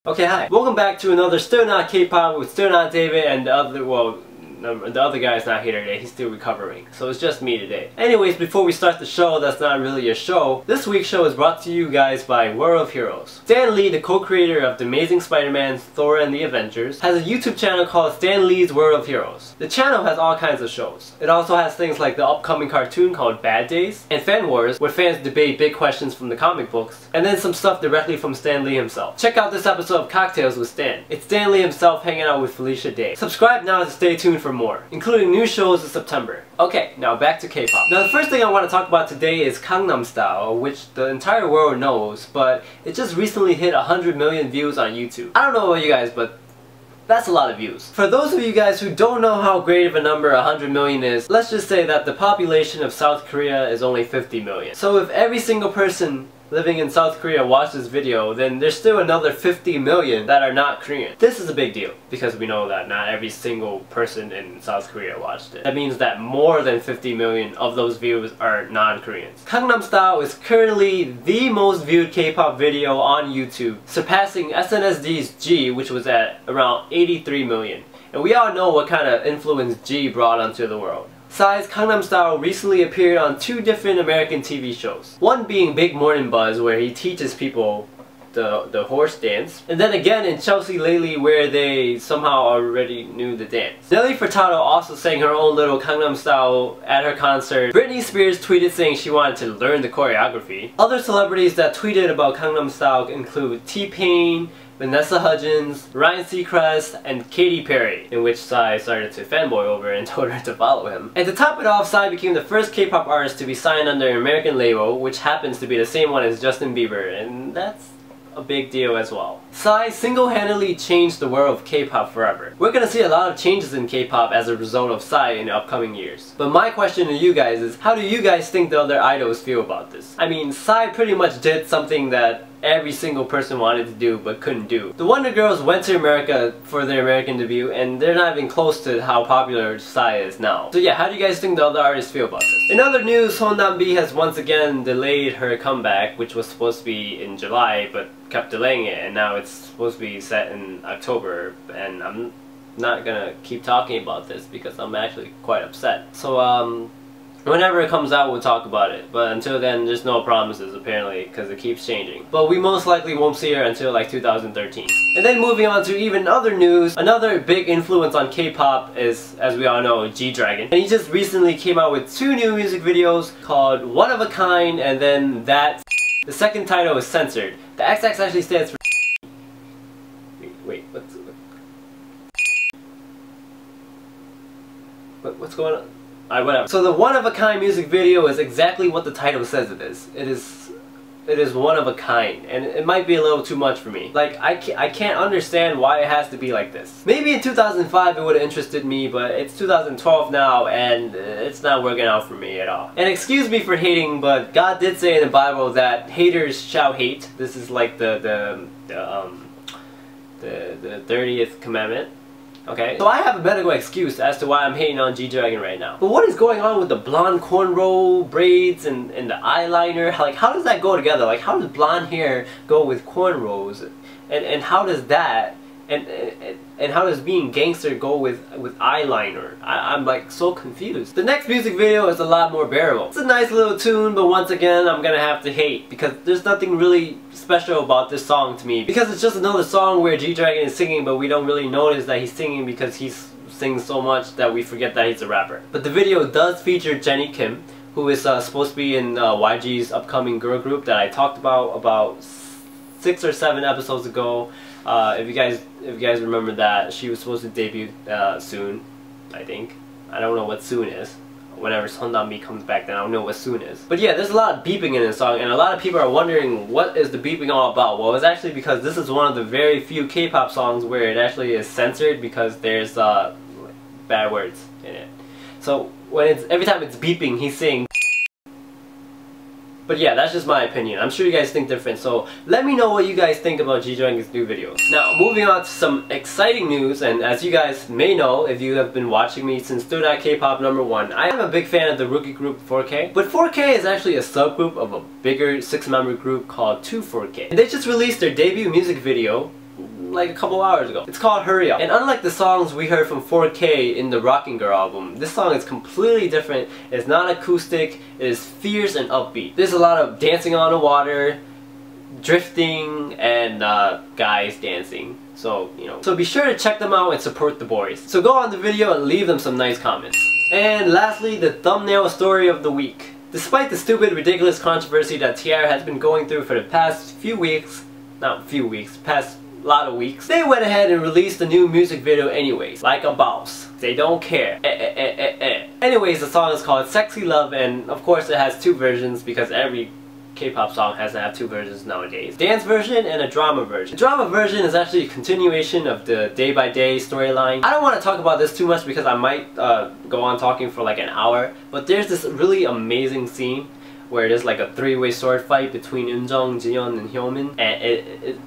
Okay, hi. Welcome back to another Still Not K-pop with StillNotDavid and the other guy's not here today. He's still recovering. So it's just me today. Anyways, before we start the show, that's not really a show. This week's show is brought to you guys by World of Heroes. Stan Lee, the co-creator of The Amazing Spider-Man, Thor and the Avengers, has a YouTube channel called Stan Lee's World of Heroes. The channel has all kinds of shows. It also has things like the upcoming cartoon called Bad Days, and Fan Wars, where fans debate big questions from the comic books, and then some stuff directly from Stan Lee himself. Check out this episode of Cocktails with Stan. It's Stan Lee himself hanging out with Felicia Day. Subscribe now to stay tuned for more, including new shows in September. Okay, now back to K-pop. Now the first thing I want to talk about today is Gangnam Style, which the entire world knows, but it just recently hit 100 million views on YouTube. I don't know about you guys, but that's a lot of views. For those of you guys who don't know how great of a number 100 million is, let's just say that the population of South Korea is only 50 million. So if every single person living in South Korea watch this video, then there's still another 50 million that are not Korean. This is a big deal, because we know that not every single person in South Korea watched it. That means that more than 50 million of those views are non-Koreans. Gangnam Style is currently the most viewed K-pop video on YouTube, surpassing SNSD G, which was at around 83 million. And we all know what kind of influence G brought onto the world. Psy's Gangnam Style recently appeared on 2 different American TV shows. One being Big Morning Buzz, where he teaches people the horse dance, and then again in Chelsea Lately, where they somehow already knew the dance. Nelly Furtado also sang her own little Gangnam Style at her concert. Britney Spears tweeted saying she wanted to learn the choreography. Other celebrities that tweeted about Gangnam Style include T-Pain, Vanessa Hudgens, Ryan Seacrest, and Katy Perry, in which Psy started to fanboy over and told her to follow him. And to top it off, Psy became the first K-pop artist to be signed under an American label, which happens to be the same one as Justin Bieber, and that's a big deal as well. Psy single-handedly changed the world of K-pop forever. We're gonna see a lot of changes in K-pop as a result of Psy in the upcoming years. But my question to you guys is, how do you guys think the other idols feel about this? I mean, Psy pretty much did something that every single person wanted to do but couldn't do. The Wonder Girls went to America for their American debut, and they're not even close to how popular Psy is now. So yeah, how do you guys think the other artists feel about this? In other news, Hondanbi has once again delayed her comeback, which was supposed to be in July but kept delaying it, and now it's supposed to be set in October, and I'm not gonna keep talking about this because I'm actually quite upset. So whenever it comes out, we'll talk about it. But until then, there's no promises, apparently, because it keeps changing. But we most likely won't see her until like 2013. And then moving on to even other news, another big influence on K-pop is, as we all know, G-Dragon. And he just recently came out with 2 new music videos called One of a Kind and then That. The second title is censored. The XX actually stands for wait, what's going on? Alright, whatever. So the One of a Kind music video is exactly what the title says it is. It is one of a kind, and it might be a little too much for me. Like, I can't understand why it has to be like this. Maybe in 2005 it would have interested me, but it's 2012 now, and it's not working out for me at all. And excuse me for hating, but God did say in the Bible that haters shall hate. This is like the 30th commandment. Okay, so I have a medical excuse as to why I'm hating on G-Dragon right now. But what is going on with the blonde cornrow braids and the eyeliner? How does that go together? Like, how does blonde hair go with cornrows? And how does that and how does being gangster go with eyeliner? I'm like so confused. The next music video is a lot more bearable. It's a nice little tune, but once again I'm gonna have to hate because there's nothing really special about this song to me, because it's just another song where G-Dragon is singing, but we don't really notice that he's singing because he sings so much that we forget that he's a rapper. But the video does feature Jennie Kim, who is supposed to be in YG's upcoming girl group that I talked about 6 or 7 episodes ago. If you guys remember that, she was supposed to debut soon, I think. I don't know what soon is. Whenever Hondanbi comes back, then I don't know what soon is. But yeah, there's a lot of beeping in this song, and a lot of people are wondering what is the beeping all about. Well, it's actually because this is one of the very few K-pop songs where it actually is censored because there's bad words in it. So when every time it's beeping, he's saying. But yeah, that's just my opinion. I'm sure you guys think different, so let me know what you guys think about G-Dragon's new videos. Now, moving on to some exciting news, and as you guys may know, if you have been watching me since StillNotKpop #1, I am a big fan of the rookie group 4K. But 4K is actually a subgroup of a bigger 6-member group called 2 4K. And they just released their debut music video, like a couple hours ago. It's called Hurry Up. And unlike the songs we heard from 4K in the Rocking Girl album, this song is completely different. It's not acoustic, it is fierce and upbeat. There's a lot of dancing on the water, drifting, and guys dancing. So, you know. So be sure to check them out and support the boys. So go on the video and leave them some nice comments. And lastly, the thumbnail story of the week. Despite the stupid, ridiculous controversy that t-ara has been going through for the past past lot of weeks, they went ahead and released a new music video anyways, like a boss. They don't care. Anyways, the song is called Sexy Love, and of course it has two versions because every K-pop song has to have two versions nowadays. Dance version and a drama version. The drama version is actually a continuation of the Day by Day storyline. I don't want to talk about this too much because I might go on talking for like an hour, but there's this really amazing scene where there's like a three-way sword fight between Eunjung, Jiyeon, and Hyomin, and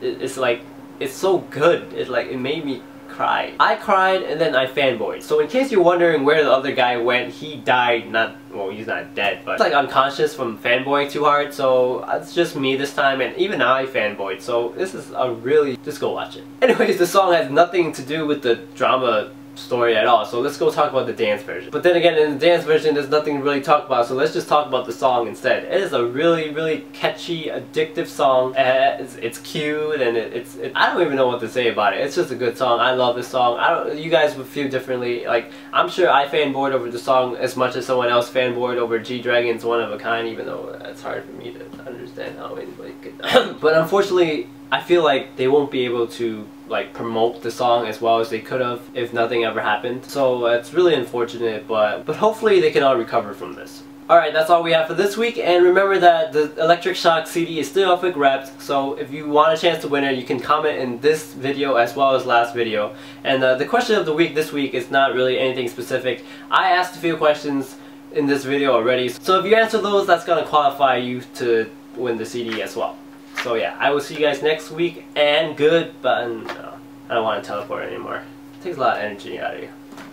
it's like, it's so good. It made me cry. I cried and then I fanboyed. So in case you're wondering where the other guy went, he died, well, he's not dead, but like unconscious from fanboying too hard, so it's just me this time, and even I fanboyed, so this is a really, just go watch it. Anyways, the song has nothing to do with the drama story at all, so let's go talk about the dance version. But then again, in the dance version there's nothing to really talk about, so let's just talk about the song instead. It is a really catchy, addictive song. It's cute, and I don't even know what to say about it. It's just a good song. I love this song. You guys would feel differently. Like, I'm sure I fanboyed over the song as much as someone else fanboyed over G-Dragon's One of a Kind, even though it's hard for me to understand how anybody could. But unfortunately, I feel like they won't be able to like promote the song as well as they could have if nothing ever happened. So it's really unfortunate, but hopefully they can all recover from this. Alright, that's all we have for this week, and remember that the Electric Shock CD is still up for grabs, so if you want a chance to win it, you can comment in this video as well as last video. And the question of the week this week is not really anything specific. I asked a few questions in this video already, so if you answer those, that's going to qualify you to win the CD as well. So yeah, I will see you guys next week, and goodbye. No, I don't want to teleport anymore. It takes a lot of energy out of you.